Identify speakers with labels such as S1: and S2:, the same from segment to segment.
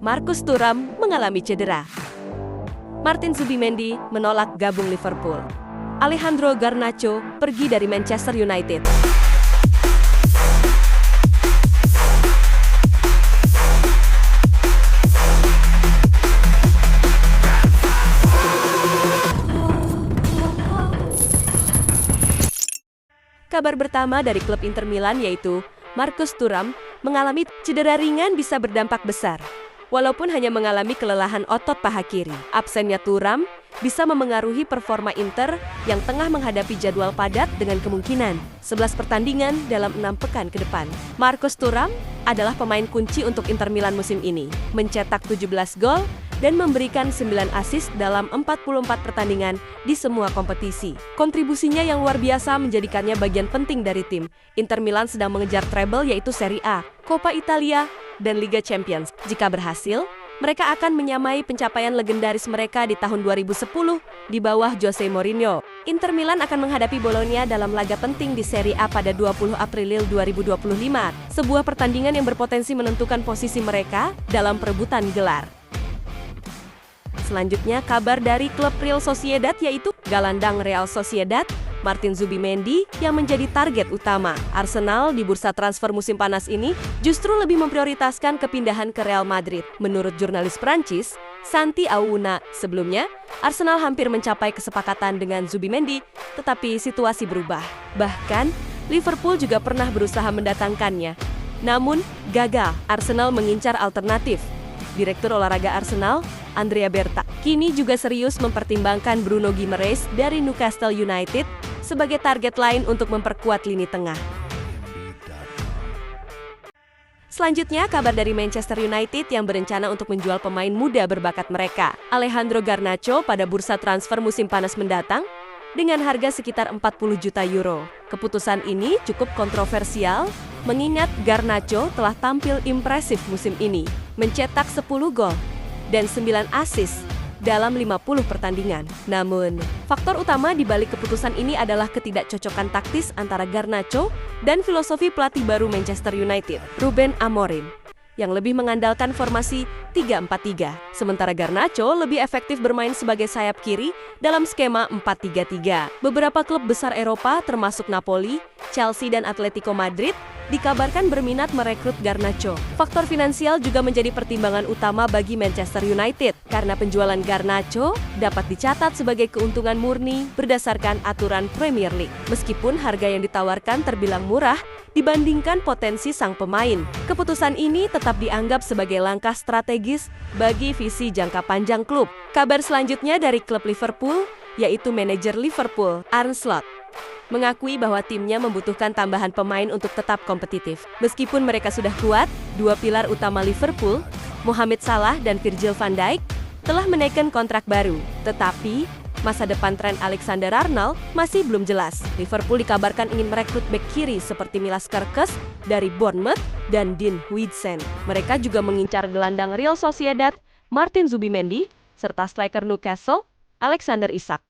S1: Marcus Thuram mengalami cedera. Martin Zubimendi menolak gabung Liverpool. Alejandro Garnacho pergi dari Manchester United. Kabar pertama dari klub Inter Milan yaitu Marcus Thuram mengalami cedera ringan bisa berdampak besar. Walaupun hanya mengalami kelelahan otot paha kiri, absennya Thuram bisa memengaruhi performa Inter yang tengah menghadapi jadwal padat dengan kemungkinan 11 pertandingan dalam 6 pekan ke depan. Marcus Thuram adalah pemain kunci untuk Inter Milan musim ini, mencetak 17 gol dan memberikan 9 assist dalam 44 pertandingan di semua kompetisi. Kontribusinya yang luar biasa menjadikannya bagian penting dari tim. Inter Milan sedang mengejar treble yaitu Serie A, Coppa Italia, dan Liga Champions. Jika berhasil, mereka akan menyamai pencapaian legendaris mereka di tahun 2010 di bawah Jose Mourinho. Inter Milan akan menghadapi Bologna dalam laga penting di Serie A pada 20 April 2025, sebuah pertandingan yang berpotensi menentukan posisi mereka dalam perebutan gelar. Selanjutnya, kabar dari klub Real Sociedad yaitu gelandang Real Sociedad, Martin Zubimendi yang menjadi target utama. Arsenal di bursa transfer musim panas ini justru lebih memprioritaskan kepindahan ke Real Madrid. Menurut jurnalis Prancis, Santi Aouna, sebelumnya, Arsenal hampir mencapai kesepakatan dengan Zubimendi, tetapi situasi berubah. Bahkan, Liverpool juga pernah berusaha mendatangkannya. Namun, gagal. Arsenal mengincar alternatif. Direktur olahraga Arsenal, Andrea Berta, kini juga serius mempertimbangkan Bruno Guimaraes dari Newcastle United sebagai target lain untuk memperkuat lini tengah. Selanjutnya, kabar dari Manchester United yang berencana untuk menjual pemain muda berbakat mereka, Alejandro Garnacho pada bursa transfer musim panas mendatang dengan harga sekitar 40 juta euro. Keputusan ini cukup kontroversial, mengingat Garnacho telah tampil impresif musim ini, mencetak 10 gol dan 9 assist dalam 50 pertandingan. Namun, faktor utama di balik keputusan ini adalah ketidakcocokan taktis antara Garnacho dan filosofi pelatih baru Manchester United, Ruben Amorim, yang lebih mengandalkan formasi 3-4-3. Sementara Garnacho lebih efektif bermain sebagai sayap kiri dalam skema 4-3-3. Beberapa klub besar Eropa termasuk Napoli, Chelsea, dan Atletico Madrid dikabarkan berminat merekrut Garnacho. Faktor finansial juga menjadi pertimbangan utama bagi Manchester United, karena penjualan Garnacho dapat dicatat sebagai keuntungan murni berdasarkan aturan Premier League. Meskipun harga yang ditawarkan terbilang murah dibandingkan potensi sang pemain, keputusan ini tetap dianggap sebagai langkah strategis bagi visi jangka panjang klub. Kabar selanjutnya dari klub Liverpool, yaitu manajer Liverpool, Arne Slot, mengakui bahwa timnya membutuhkan tambahan pemain untuk tetap kompetitif. Meskipun mereka sudah kuat, dua pilar utama Liverpool, Mohamed Salah dan Virgil van Dijk, telah menaikkan kontrak baru. Tetapi, masa depan Trent Alexander-Arnold masih belum jelas. Liverpool dikabarkan ingin merekrut bek kiri seperti Milas Kerkez dari Bournemouth dan Dean Huijsen. Mereka juga mengincar gelandang Real Sociedad, Martin Zubimendi, serta striker Newcastle, Alexander Isak.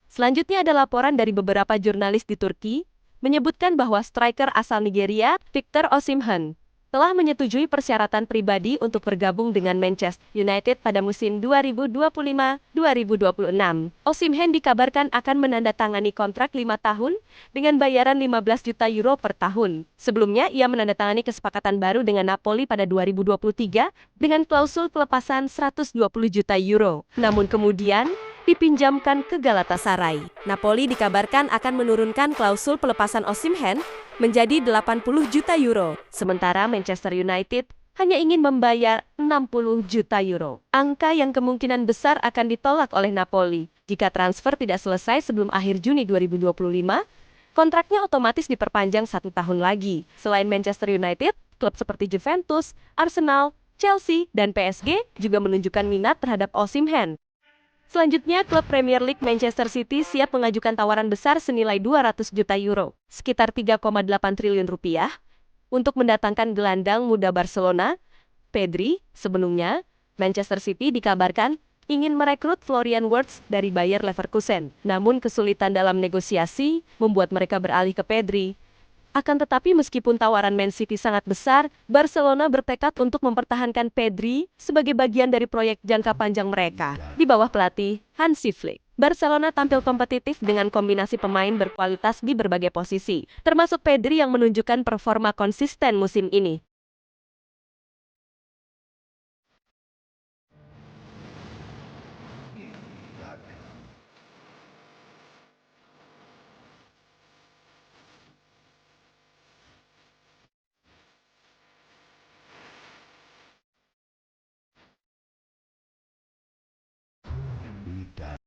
S1: Selanjutnya ada laporan dari beberapa jurnalis di Turki, menyebutkan bahwa striker asal Nigeria, Victor Osimhen, telah menyetujui persyaratan pribadi untuk bergabung dengan Manchester United pada musim 2025-2026. Osimhen dikabarkan akan menandatangani kontrak 5 tahun dengan bayaran 15 juta euro per tahun. Sebelumnya, ia menandatangani kesepakatan baru dengan Napoli pada 2023 dengan klausul pelepasan 120 juta euro. Namun kemudian, dipinjamkan ke Galatasaray. Napoli dikabarkan akan menurunkan klausul pelepasan Osimhen menjadi 80 juta euro, sementara Manchester United hanya ingin membayar 60 juta euro. Angka yang kemungkinan besar akan ditolak oleh Napoli. Jika transfer tidak selesai sebelum akhir Juni 2025, kontraknya otomatis diperpanjang 1 tahun lagi. Selain Manchester United, klub seperti Juventus, Arsenal, Chelsea, dan PSG juga menunjukkan minat terhadap Osimhen. Selanjutnya, klub Premier League Manchester City siap mengajukan tawaran besar senilai 200 juta euro, sekitar 3,8 triliun rupiah, untuk mendatangkan gelandang muda Barcelona, Pedri. Sebelumnya, Manchester City dikabarkan ingin merekrut Florian Wirtz dari Bayer Leverkusen. Namun kesulitan dalam negosiasi membuat mereka beralih ke Pedri. Akan tetapi meskipun tawaran Man City sangat besar, Barcelona bertekad untuk mempertahankan Pedri sebagai bagian dari proyek jangka panjang mereka. Di bawah pelatih Hansi Flick, Barcelona tampil kompetitif dengan kombinasi pemain berkualitas di berbagai posisi, termasuk Pedri yang menunjukkan performa konsisten musim ini.